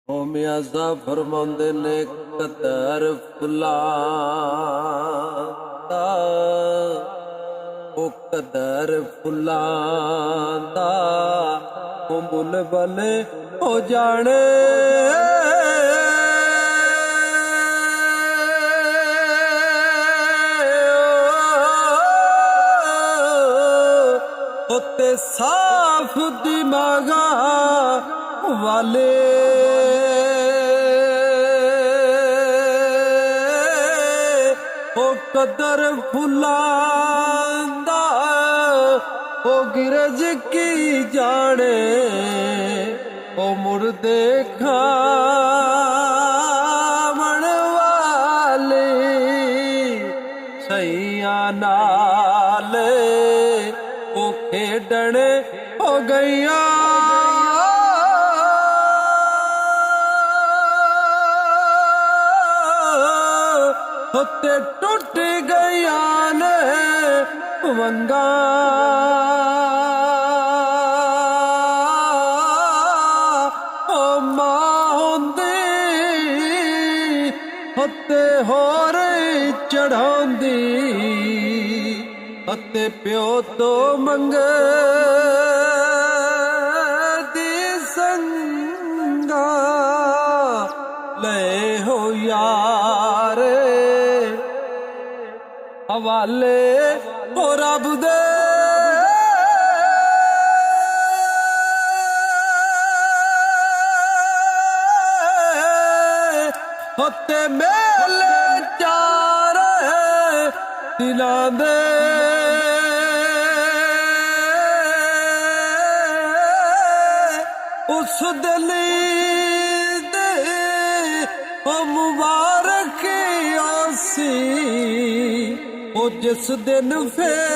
ओ मियां साहब फरमाउंदे ने कदर फुलां दा, ओ कदर फुलां दा ओ मुल बले हो जाने। ते साफ दिमागा वाले ओ कदर फुलांदा ओ गिरज की जाने ओ मुर्दे खावण वाले सैया नाले ओ खेडण हो गईया। ते टुट गईया ने वंगा ओ मां होंदी ते होर चढ़ांदी ते प्यो तो मंगे दी संगा ले हो यार हवाले हो रब दे। होते मेले चार दिलां दे उस दिली दे ओ मुबारक आसी ओ जिस दिन फिर